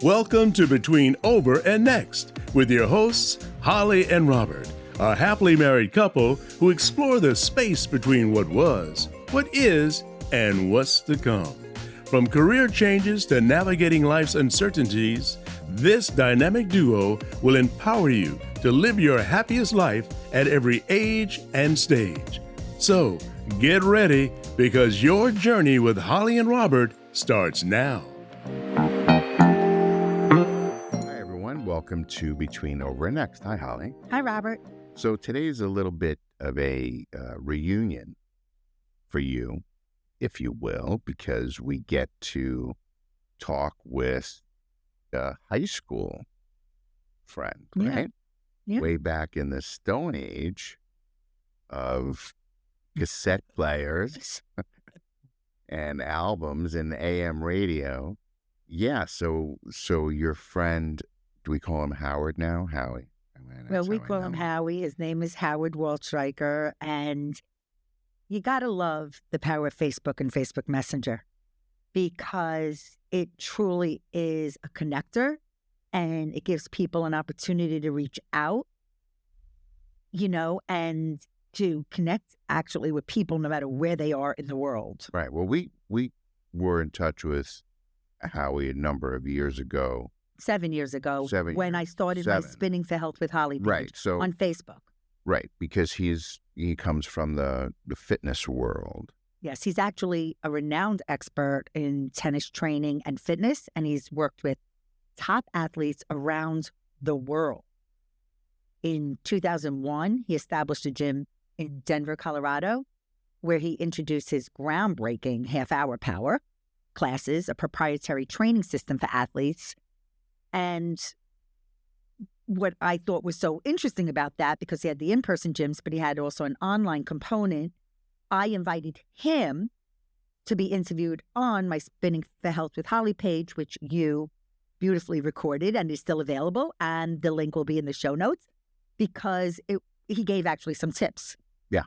Welcome to Between Over and Next with your hosts, Holli and Robert, a happily married couple who explore the space between what was, what is, and what's to come. From career changes to navigating life's uncertainties, this dynamic duo will empower you to live your happiest life at every age and stage. So, get ready because your journey with Holli and Robert starts now. Hi, everyone. Welcome to Between Over and Next. Hi, Holli. Hi, Robert. So today is a little bit of a reunion for you, if you will, because we get to talk with a high school friend, right? Yeah. Way back in the Stone Age of cassette players and albums and AM radio. Yeah, so your friend, do we call him Howard now? Howie. Well, we call him Howie. His name is Howard Waldstreicher. And you got to love the power of Facebook and Facebook Messenger because it truly is a connector and it gives people an opportunity to reach out, and to connect actually with people no matter where they are in the world. Right. Well, we were in touch with Howie a number of years ago. 7 years ago, when I started my Spinning for Health with Holli page on Facebook. Right, because he comes from the fitness world. Yes, he's actually a renowned expert in tennis training and fitness, and he's worked with top athletes around the world. In 2001, he established a gym in Denver, Colorado, where he introduced his groundbreaking half-hour power classes, a proprietary training system for athletes. And what I thought was so interesting about that, because he had the in-person gyms, but he had also an online component, I invited him to be interviewed on my Spinning for Health with Holli page, which you beautifully recorded and is still available. And the link will be in the show notes because he gave actually some tips. Yeah.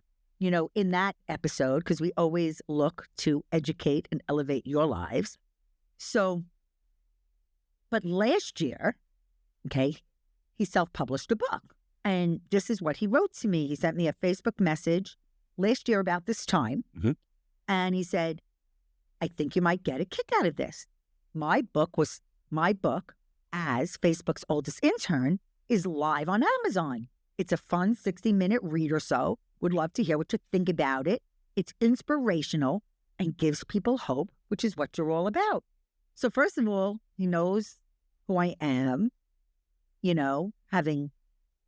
In that episode, because we always look to educate and elevate your lives. But last year, he self-published a book. And this is what he wrote to me. He sent me a Facebook message last year about this time. Mm-hmm. And he said, I think you might get a kick out of this. My book as Facebook's oldest intern is live on Amazon. It's a fun 60-minute read or so. Would love to hear what you think about it. It's inspirational and gives people hope, which is what you're all about. So first of all, he knows who I am, having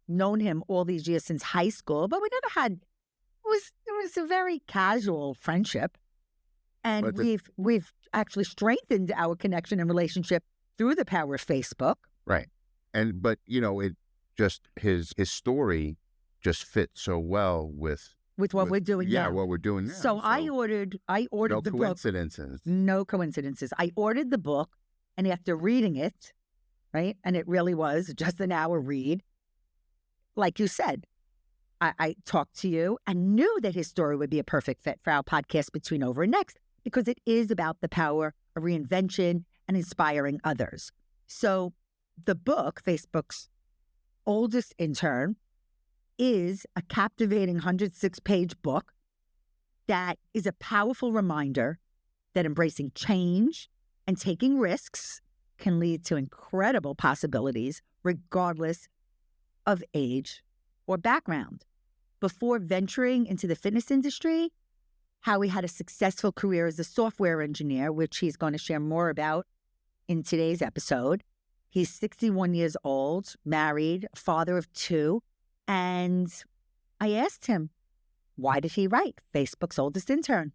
known him all these years since high school, but we never had, it was a very casual friendship. And we've actually strengthened our connection and relationship through the power of Facebook. Right. But it just, his story just fits so well with what we're doing now. Yeah, what we're doing now. So I ordered the book. No coincidences. I ordered the book, and after reading it, right, and it really was just an hour read, like you said, I talked to you and knew that his story would be a perfect fit for our podcast Between Over and Next, because it is about the power of reinvention and inspiring others. So the book, Facebook's oldest intern, is a captivating 106-page book that is a powerful reminder that embracing change and taking risks can lead to incredible possibilities regardless of age or background. Before venturing into the fitness industry, Howie had a successful career as a software engineer, which he's going to share more about in today's episode. He's 61 years old, married, father of two. And I asked him, why did he write Facebook's oldest intern?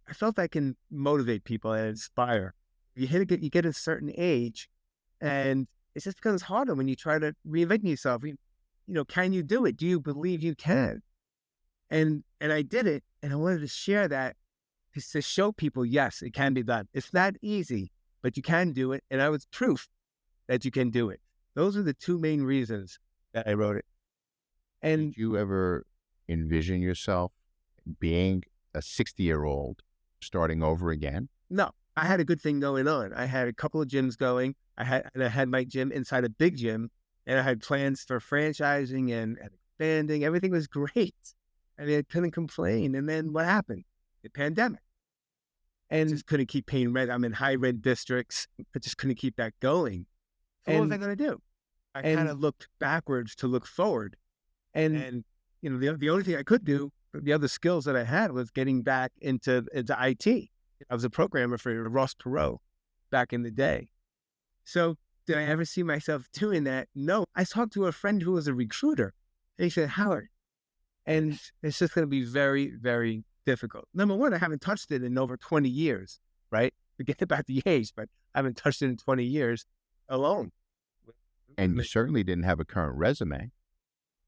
I felt I can motivate people and inspire. You get a certain age, and it just becomes harder when you try to reinvent yourself. Can you do it? Do you believe you can? And I did it, and I wanted to share that just to show people, yes, it can be done. It's not easy, but you can do it, and I was proof that you can do it. Those are the two main reasons that I wrote it. And did you ever envision yourself being a 60-year-old starting over again? No, I had a good thing going on. I had a couple of gyms going. I had my gym inside a big gym, and I had plans for franchising and expanding. Everything was great. I mean, I couldn't complain. And then what happened? The pandemic. And just couldn't keep paying rent. I'm in high rent districts. I just couldn't keep that going. So what was I going to do? I kind of looked backwards to look forward. And you know, the only thing I could do, the other skills that I had was getting back into IT. I was a programmer for Ross Perot back in the day. So did I ever see myself doing that? No. I talked to a friend who was a recruiter, and he said, Howard, and it's just going to be very, very difficult. Number one, I haven't touched it in over 20 years, right? Forget about the age, but I haven't touched it in 20 years alone. And you certainly didn't have a current resume.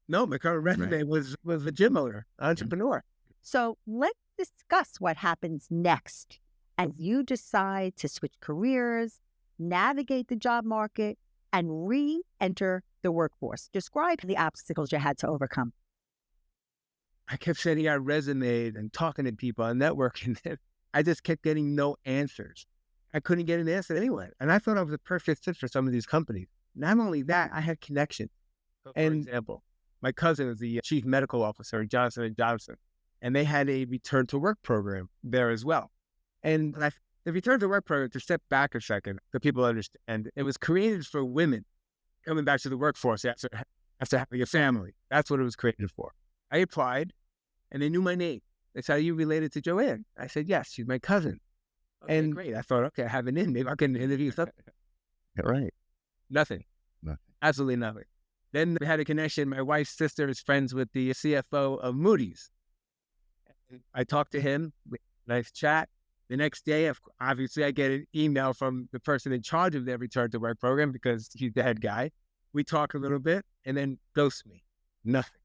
No, my current resume was a gym owner, entrepreneur. So let's discuss what happens next as you decide to switch careers, navigate the job market, and re-enter the workforce. Describe the obstacles you had to overcome. I kept sending out resumes and talking to people and networking. I just kept getting no answers. I couldn't get an answer anyway. And I thought I was a perfect fit for some of these companies. Not only that, I had connections. So for example, my cousin was the chief medical officer at Johnson & Johnson, and they had a return to work program there as well. And the return to work program, to step back a second so people understand, it was created for women coming back to the workforce after having a family. That's what it was created for. I applied, and they knew my name. They said, are you related to Joanne? I said, yes, she's my cousin. Okay, and great. I thought, okay, I have an in. Maybe I can interview something. Right. Nothing. Absolutely nothing. Then we had a connection. My wife's sister is friends with the CFO of Moody's. I talked to him. Nice chat. The next day, obviously, I get an email from the person in charge of their return to work program because he's the head guy. We talk a little bit and then ghost me. Nothing.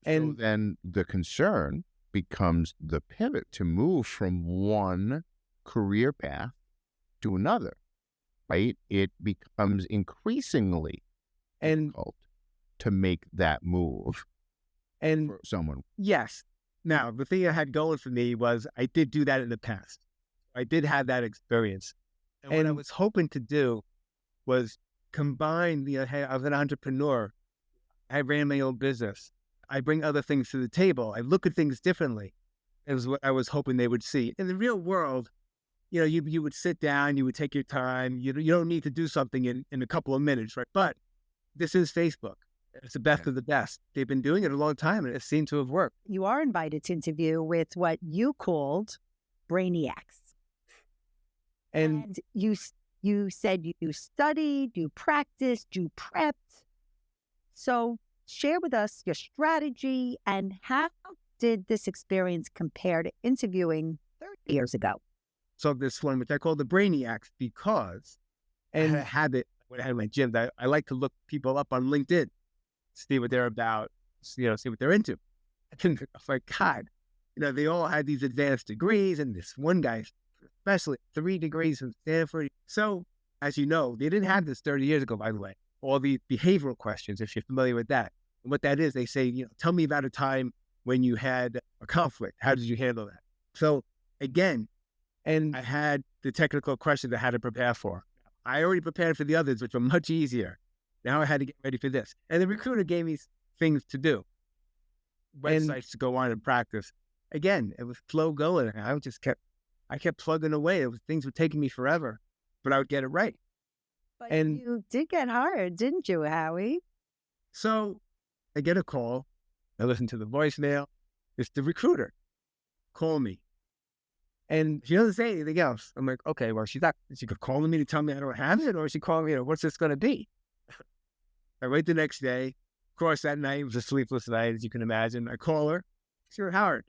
And so then the concern becomes the pivot to move from one career path to another, right? It becomes increasingly difficult to make that move for someone. Yes. Now, the thing I had going for me was I did do that in the past. I did have that experience. And what I was hoping to do was combine I was an entrepreneur. I ran my own business. I bring other things to the table. I look at things differently. It was what I was hoping they would see. In the real world, you know, you would sit down, you would take your time. You don't need to do something in a couple of minutes, right? But this is Facebook. It's the best of the best. They've been doing it a long time, and it seemed to have worked. You are invited to interview with what you called brainiacs. And you said you studied, you practiced, you prepped. So share with us your strategy and how did this experience compare to interviewing 30 years ago? So this one, which I call the brainiacs, because I had a habit when I had my gym that I like to look people up on LinkedIn, see what they're about, see what they're into. And I was like, God, they all had these advanced degrees, and this one guy, especially 3 degrees from Stanford. So, as you know, they didn't have this 30 years ago, by the way, all the behavioral questions, if you're familiar with that. And what that is, they say, tell me about a time when you had a conflict. How did you handle that? So, again, and I had the technical questions I had to prepare for. I already prepared for the others, which were much easier. Now I had to get ready for this. And the recruiter gave me things to do, websites to go on and practice. Again, it was slow going. I kept plugging away. Things were taking me forever, but I would get it right. But you did get hired, didn't you, Howie? So I get a call. I listen to the voicemail. It's the recruiter. Call me. And she doesn't say anything else. I'm like, okay, well, she could call me to tell me I don't have it, or is she calling me, what's this going to be? I wait the next day. Of course, that night was a sleepless night, as you can imagine. I call her. Sure, Howard,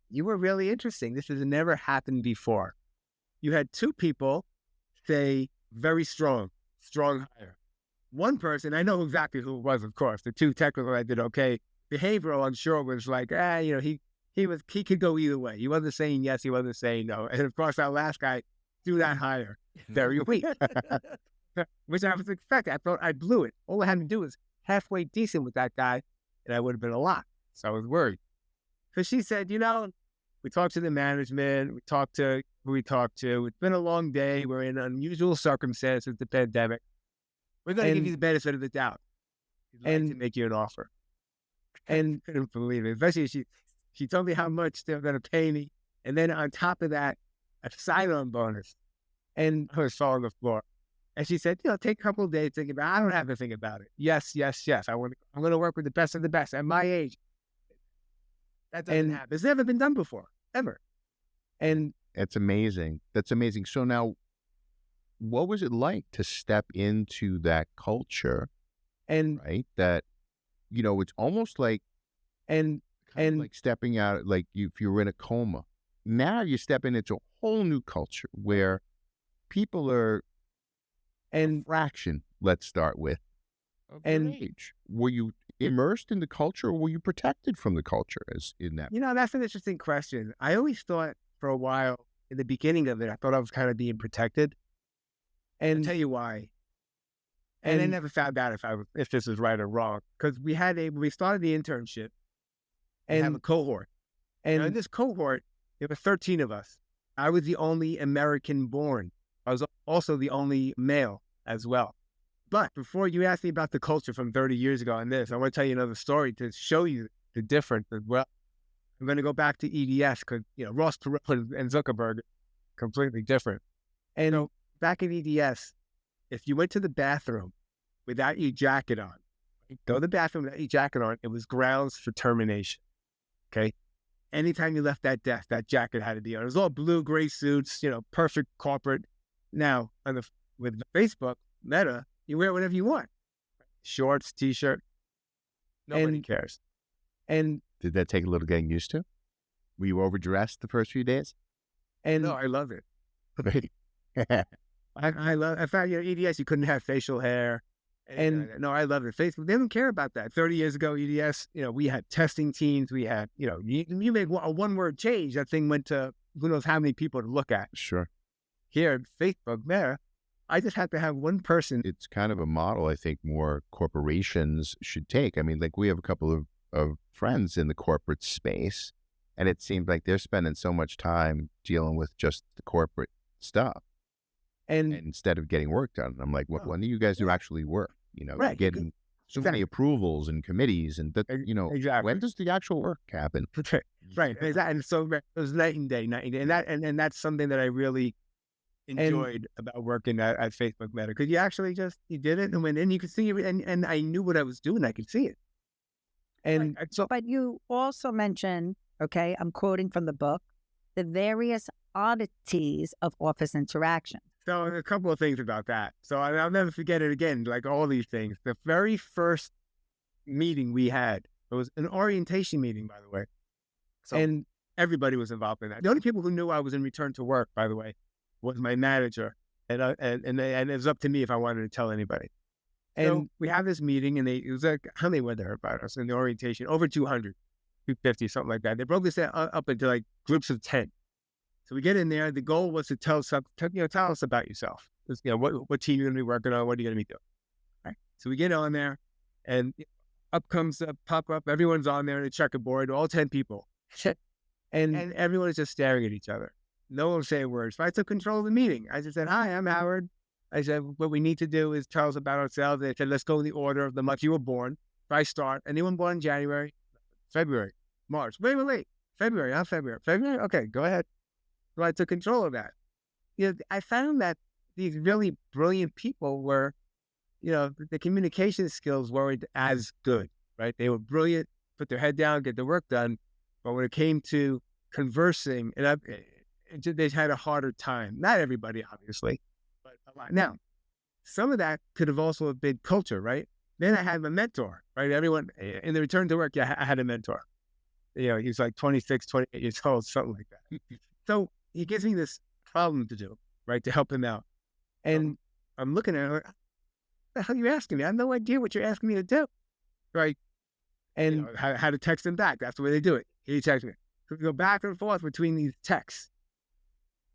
you were really interesting. This has never happened before. You had 2 people say very strong hire. One person, I know exactly who it was, of course. The 2 technical, I did okay. Behavioral, I'm sure, was like, he could go either way. He wasn't saying yes, he wasn't saying no. And of course, our last guy threw that hire very weak, which I was expecting. I thought I blew it. All I had to do was halfway decent with that guy, and I would have been a lot. So I was worried. So she said, we talked to the management, we talked to who we talked to. It's been a long day. We're in unusual circumstances, the pandemic. We're going to give you the benefit of the doubt. We'd like to make you an offer. And I couldn't believe it. Especially she told me how much they're going to pay me. And then on top of that, a sign-on bonus. And I was falling on the floor. And she said, take a couple of days thinking about it. I don't have to think about it. Yes. I'm going to work with the best of the best at my age. That doesn't happen. It's never been done before, ever. And it's amazing. That's amazing. So now, what was it like to step into that culture? And right, that it's almost like like stepping out, like if you were in a coma. Now you're stepping into a whole new culture where people are a fraction. Let's start with of age. Were you immersed in the culture, or were you protected from the culture as in that? That's an interesting question. I always thought for a while in the beginning of it, I thought I was kind of being protected. And I'll tell you why. And I never found out if this was right or wrong, because we started the internship and have a cohort. And in this cohort, there were 13 of us. I was the only American born. I was also the only male as well. But before you ask me about the culture from 30 years ago on this, I want to tell you another story to show you the difference as well. I'm going to go back to EDS because, Ross Perot and Zuckerberg, completely different. And back in EDS, if you went to the bathroom without your jacket on, go to the bathroom without your jacket on, it was grounds for termination. Okay? Anytime you left that desk, that jacket had to be on. It was all blue, gray suits, perfect corporate. Now, with Facebook, Meta, you wear whatever you want. Shorts, T-shirt. Nobody cares. And did that take a little getting used to? Were you overdressed the first few days? No, I love it. I love. I found EDS. You couldn't have facial hair, no, I love it. Facebook, they didn't care about that. 30 years ago, EDS, we had testing teams. We had, you made a one-word change, that thing went to who knows how many people to look at. Sure. Here, Facebook, there, I just have to have one person. It's kind of a model I think more corporations should take. I mean, like we have a couple of friends in the corporate space, and it seems like they're spending so much time dealing with just the corporate stuff. And instead of getting work done, I'm like, when do you guys do actually work? Right. Getting so many approvals and committees, and that, exactly. When does the actual work happen? Right. And so it was night and day, and that's something that I really enjoyed about working at Facebook Meta, because you actually you did it and went in, you could see it, and I knew what I was doing. I could see it. And so, but you also mentioned, okay, I'm quoting from the book, the various oddities of office interaction. So a couple of things about that. So I'll never forget it again, like all these things. The very first meeting we had, it was an orientation meeting, by the way. And everybody was involved in that. The only people who knew I was in return to work, by the way, was my manager. And it was up to me if I wanted to tell anybody. And so we have this meeting, and it was like, how many were there about us in the orientation? Over 200, 250, something like that. They broke this up into like groups of 10. So we get in there. The goal was to tell us about yourself. What team you're going to be working on, what are you going to be doing. Right. So we get on there, and up comes a pop-up. Everyone's on there in a checkerboard, all 10 people. And everyone is just staring at each other. No one was saying words. So I took control of the meeting. I just said, "Hi, I'm Howard." I said, "What we need to do is tell us about ourselves." They said, "Let's go in the order of the month you were born." If I start, anyone born in January, February, March. Wait. February, not February. February? Okay, go ahead. So I took control of that. I found that these really brilliant people were, the communication skills weren't as good, right? They were brilliant, put their head down, get the work done. But when it came to conversing, they had a harder time. Not everybody, obviously, but a lot. Now, some of that could have also been culture, right? Then I had a mentor, right? Everyone, in the return to work, I had a mentor. He's like 26, 28 years old, something like that. So he gives me this problem to do, right, to help him out. And I'm looking at him like, what the hell are you asking me? I have no idea what you're asking me to do, right? And how to text him back. That's the way they do it. He texts me. So we go back and forth between these texts.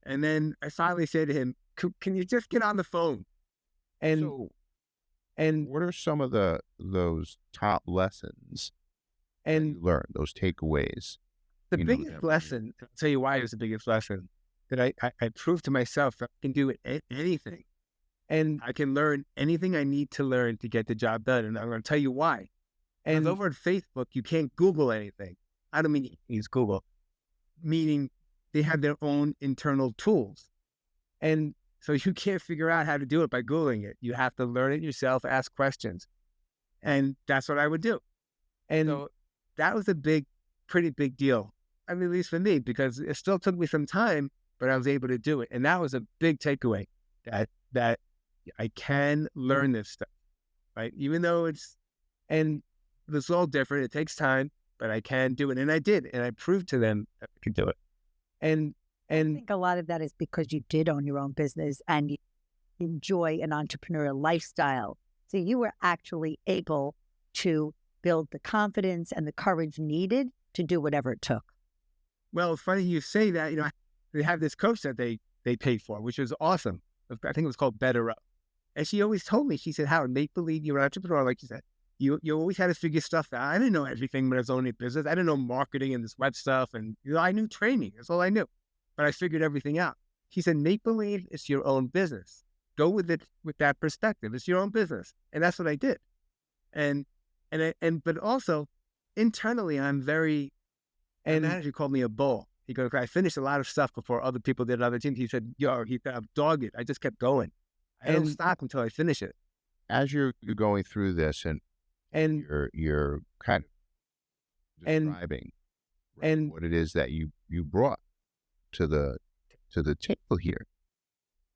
And then I finally say to him, can you just get on the phone? And what are some of those top lessons and you learn, those takeaways? The biggest lesson, I'll tell you why it was the biggest lesson. that I proved to myself that I can do anything. And I can learn anything I need to learn to get the job done. And I'm going to tell you why. And over at Facebook, you can't Google anything. I don't mean you use Google, meaning they have their own internal tools. And so you can't figure out how to do it by Googling it. You have to learn it yourself, ask questions. And that's what I would do. And so that was pretty big deal. I mean, at least for me, because it still took me some time, but I was able to do it. And that was a big takeaway, that I can learn this stuff, right? Even though it's all different. It takes time, but I can do it. And I did. And I proved to them that I could do it. And I think a lot of that is because you did own your own business and you enjoy an entrepreneurial lifestyle. So you were actually able to build the confidence and the courage needed to do whatever it took. Well, it's funny you say that. You know, they have this coach that they paid for, which was awesome. I think it was called Better Up. And she always told me, she said, Howard, make believe you're an entrepreneur, like you said. You always had to figure stuff out. I didn't know everything when I was owning a business. I didn't know marketing and this web stuff. And I knew training. That's all I knew. But I figured everything out. She said, make believe it's your own business. Go with it with that perspective. It's your own business. And that's what I did. But also internally, I'm very, and the manager called me a bull. He goes, I finished a lot of stuff before other people did other teams. He said, I'm dogged. I just kept going. I don't stop until I finish it. As you're going through this and you're kind of describing what it is that you brought to the table here.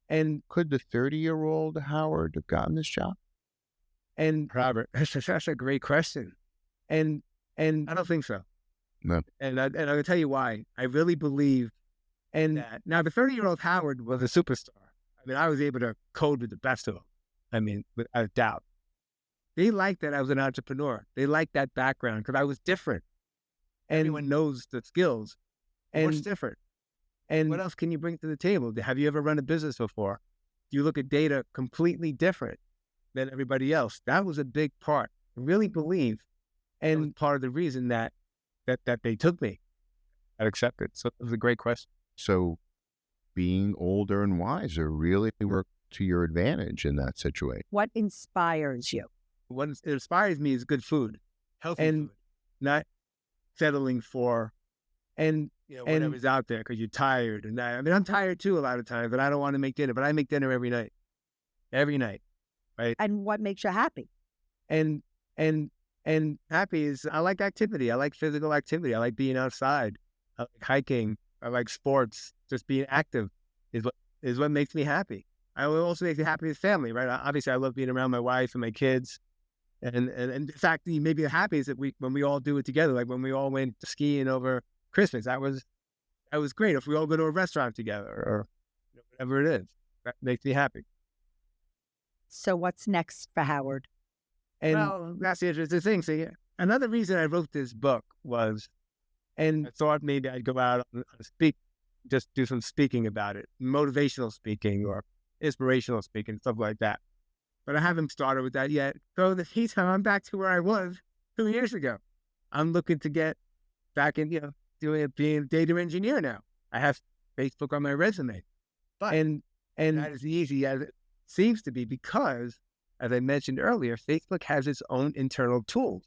And could the 30-year-old Howard have gotten this job? And Robert, that's a great question. And I don't think so. No. And I'm going to tell you why. I really believe that. Now, the 30-year-old Howard was a superstar. I mean, I was able to code with the best of them. I mean, without a doubt. They liked that I was an entrepreneur. They liked that background because I was different. And everyone knows the skills. And what's different? And what else can you bring to the table? Have you ever run a business before? Do you look at data completely different than everybody else? That was a big part. I really believe, and part of the reason that they took me, I accepted. So it was a great question. So being older and wiser really worked to your advantage in that situation. What inspires you? What inspires me is good food, healthy food, not settling for whatever's out there because you're tired. And I'm tired too a lot of times, but I don't want to make dinner. But I make dinner every night, right? And what makes you happy? And happy is I like activity. I like physical activity. I like being outside. I like hiking. I like sports. Just being active is what makes me happy. I also makes me happy with family, right? Obviously, I love being around my wife and my kids. And in fact, maybe the happiest that when we all do it together, like when we all went skiing over Christmas, that was great. If we all go to a restaurant together or whatever it is, that makes me happy. So what's next for Howard? Well, that's the interesting thing. So another reason I wrote this book was, and I thought maybe I'd go out and speak, just do some speaking about it, motivational speaking or inspirational speaking, stuff like that. But I haven't started with that yet. So in the meantime, I'm back to where I was 2 years ago. I'm looking to get back in, being a data engineer now. I have Facebook on my resume. But and not as easy as it seems to be because, as I mentioned earlier, Facebook has its own internal tools.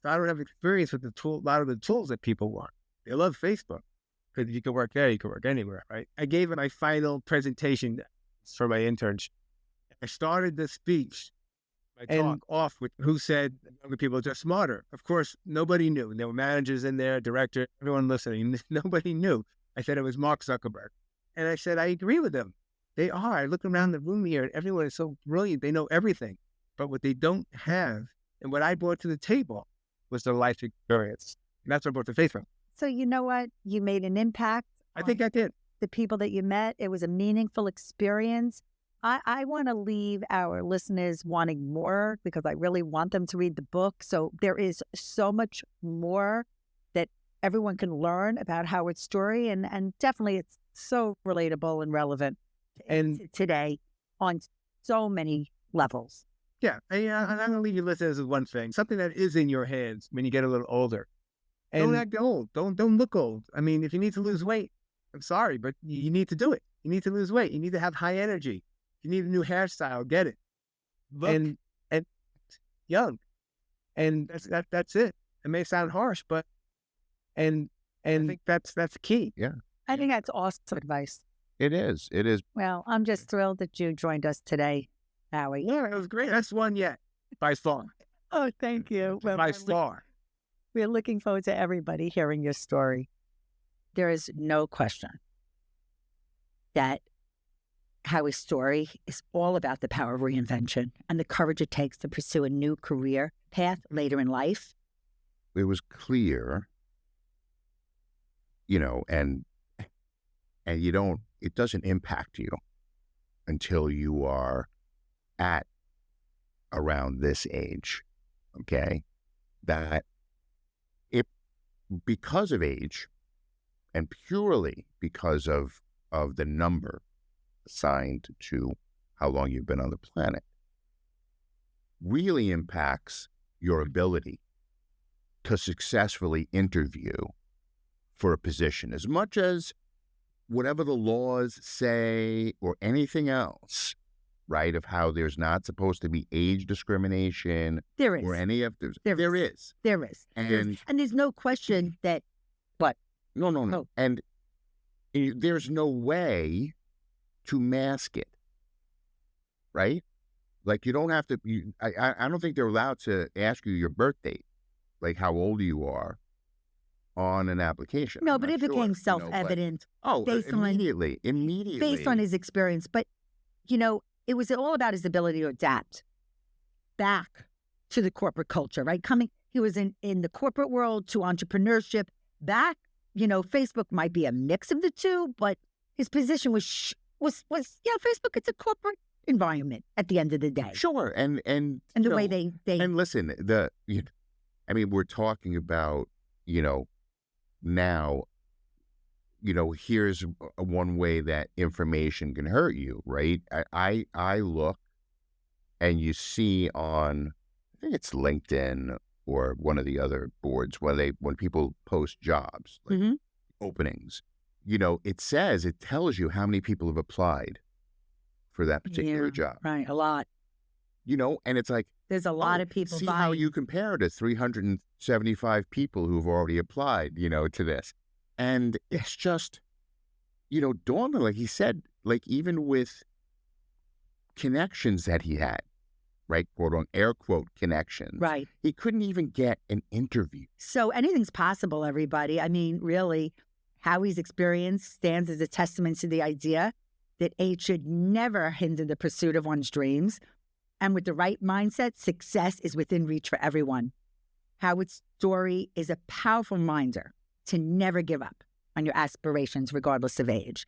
So I don't have experience with a lot of the tools that people want. They love Facebook because you can work there, you can work anywhere, right? I gave my final presentation for my internship. I started the speech, my talk off with who said younger people are just smarter. Of course, nobody knew. There were managers in there, director, everyone listening. Nobody knew. I said it was Mark Zuckerberg. And I said, I agree with them. They are. I look around the room here and everyone is so brilliant. They know everything. But what they don't have and what I brought to the table was their life experience. And that's what I brought to Facebook. So you know what? You made an impact. I think I did. The people that you met, it was a meaningful experience. I want to leave our listeners wanting more because I really want them to read the book. So there is so much more that everyone can learn about Howard's story. And definitely it's so relatable and relevant today on so many levels. Yeah. And I'm going to leave you listeners with one thing, something that is in your hands when you get a little older. And don't act old. Don't look old. I mean, if you need to lose weight, I'm sorry, but you need to do it. You need to lose weight. You need to have high energy. You need a new hairstyle. Get it. Look. And young. And that's it. It may sound harsh, but I think that's key. Yeah. I think that's awesome advice. It is. It is. Well, I'm just thrilled that you joined us today, Howie. Yeah, it was great. That's one yet, by far. Oh, thank you. Well, By far. we're looking forward to everybody hearing your story. There is no question that Howie's story is all about the power of reinvention and the courage it takes to pursue a new career path later in life. It was clear, and it doesn't impact you until you are at around this age, okay? That because of age and purely because of the number assigned to how long you've been on the planet, really impacts your ability to successfully interview for a position, as much as whatever the laws say or anything else, right, of how there's not supposed to be age discrimination. There is. Or any of those. There is. And there's no question that, what? No. Oh. And there's no way to mask it, right? Like, you don't have to, I don't think they're allowed to ask you your birth date, like how old you are, on an application. No, but it became self-evident. Immediately. Based on his experience. But, it was all about his ability to adapt back to the corporate culture, right? He was in the corporate world to entrepreneurship. Back, Facebook might be a mix of the two, but his position was Facebook, it's a corporate environment at the end of the day. Sure. And the way they and listen, we're talking about, now, here's one way that information can hurt you, right? I look and you see on, I think it's LinkedIn or one of the other boards, when people post jobs, like openings, it tells you how many people have applied for that particular job. Right, a lot. And it's like, there's a lot of people. See how you compare to 375 people who've already applied, to this. And it's just, daunting, like he said, like even with connections that he had, right, quote on air quote connections, right, he couldn't even get an interview. So anything's possible, everybody. I mean, really, Howie's experience stands as a testament to the idea that age should never hinder the pursuit of one's dreams. And with the right mindset, success is within reach for everyone. Howard's story is a powerful reminder to never give up on your aspirations, regardless of age.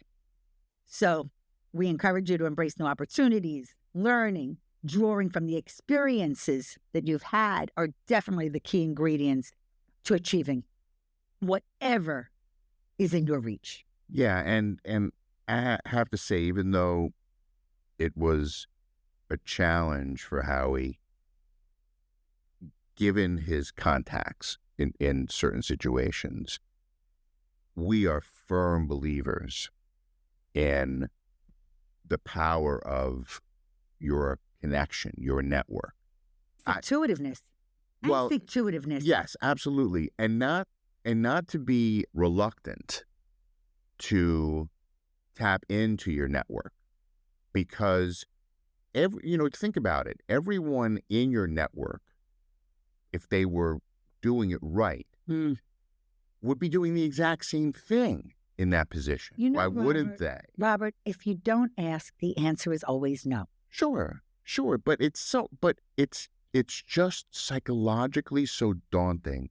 So we encourage you to embrace new opportunities. Learning, drawing from the experiences that you've had are definitely the key ingredients to achieving whatever is in your reach. Yeah, and I have to say, even though it was a challenge for Howie, given his contacts in certain situations, we are firm believers in the power of your connection, your network. Intuitiveness. Yes, absolutely. And not to be reluctant to tap into your network, because think about it. Everyone in your network, if they were doing it right, would be doing the exact same thing in that position. Why wouldn't they? Robert, if you don't ask, the answer is always no. Sure. But it's just psychologically so daunting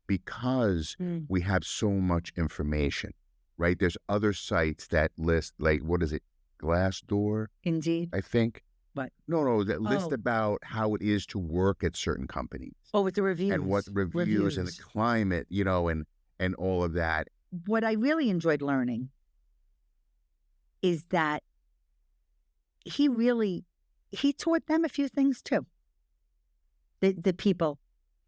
because we have so much information, right? There's other sites that list, like, what is it? Glassdoor? Indeed. I think. What? No, that list about how it is to work at certain companies. Oh, with the reviews. And what reviews and the climate, and all of that. What I really enjoyed learning is that he taught them a few things too. The people,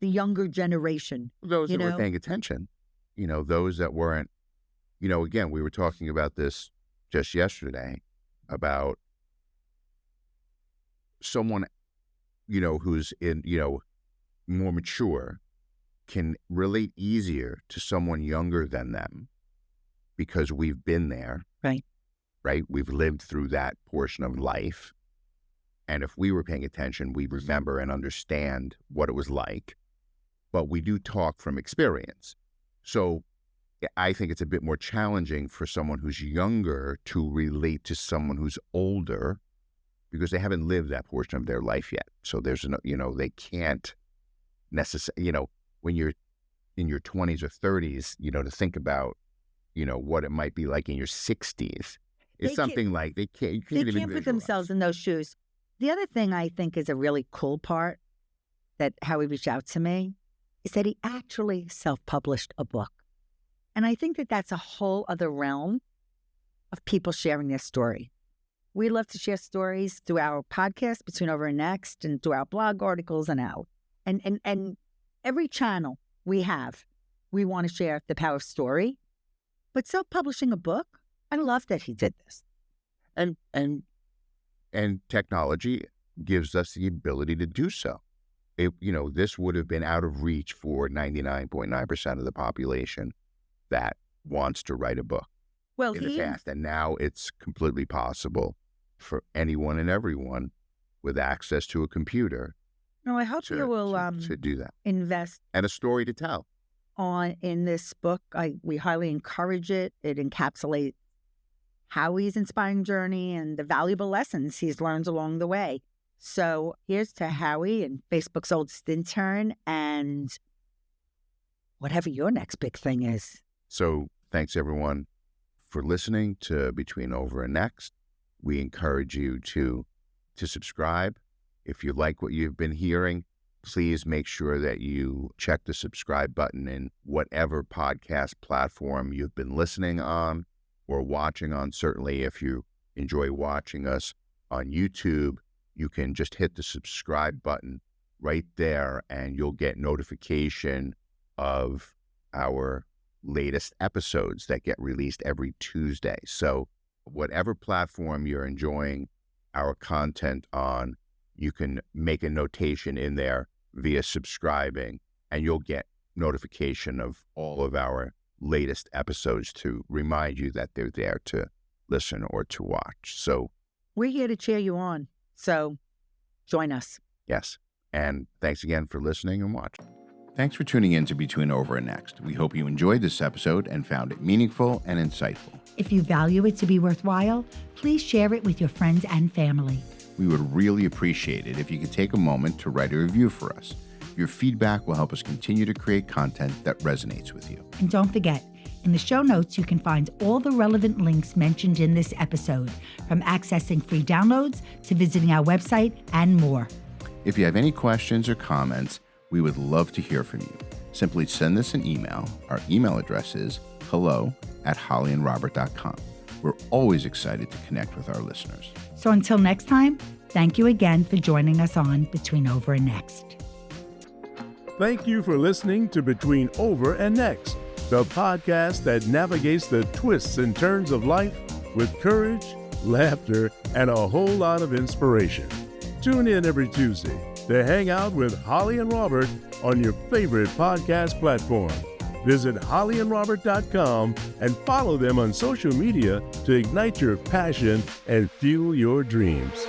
the younger generation. Those that were paying attention, those that weren't again, we were talking about this just yesterday about someone, who's more mature can relate easier to someone younger than them because we've been there. Right? We've lived through that portion of life. And if we were paying attention, we'd remember and understand what it was like. But we do talk from experience. So I think it's a bit more challenging for someone who's younger to relate to someone who's older because they haven't lived that portion of their life yet. So there's they can't necessarily, when you're in your 20s or 30s, to think about, what it might be like in your 60s. It's something like they can't put themselves in those shoes. The other thing I think is a really cool part that Howie reached out to me is that he actually self-published a book. And I think that that's a whole other realm of people sharing their story. We love to share stories through our podcast, Between Over and Next, and through our blog articles and and every channel we have, we want to share the power of story. But self-publishing a book, I love that he did this. And technology gives us the ability to do so. This would have been out of reach for 99.9% of the population that wants to write a book in the past. And now it's completely possible for anyone and everyone with access to a computer. No, I hope you will to do that. Invest and a story to tell in this book. We highly encourage it. It encapsulates Howie's inspiring journey and the valuable lessons he's learned along the way. So here's to Howie and Facebook's oldest intern and whatever your next big thing is. So thanks everyone for listening to Between Over and Next. We encourage you to subscribe. If you like what you've been hearing, please make sure that you check the subscribe button in whatever podcast platform you've been listening on or watching on. Certainly, if you enjoy watching us on YouTube, you can just hit the subscribe button right there and you'll get notification of our latest episodes that get released every Tuesday. So whatever platform you're enjoying our content on, you can make a notation in there via subscribing and you'll get notification of all of our latest episodes to remind you that they're there to listen or to watch. So we're here to cheer you on. So join us. Yes. And thanks again for listening and watching. Thanks for tuning in to Between Over and Next. We hope you enjoyed this episode and found it meaningful and insightful. If you value it to be worthwhile, please share it with your friends and family. We would really appreciate it if you could take a moment to write a review for us. Your feedback will help us continue to create content that resonates with you. And don't forget, in the show notes, you can find all the relevant links mentioned in this episode, from accessing free downloads to visiting our website and more. If you have any questions or comments, we would love to hear from you. Simply send us an email. Our email address is hello@hollyandrobert.com. We're always excited to connect with our listeners. So until next time, thank you again for joining us on Between Over and Next. Thank you for listening to Between Over and Next, the podcast that navigates the twists and turns of life with courage, laughter, and a whole lot of inspiration. Tune in every Tuesday to hang out with Holly and Robert on your favorite podcast platform. Visit hollyandrobert.com and follow them on social media to ignite your passion and fuel your dreams.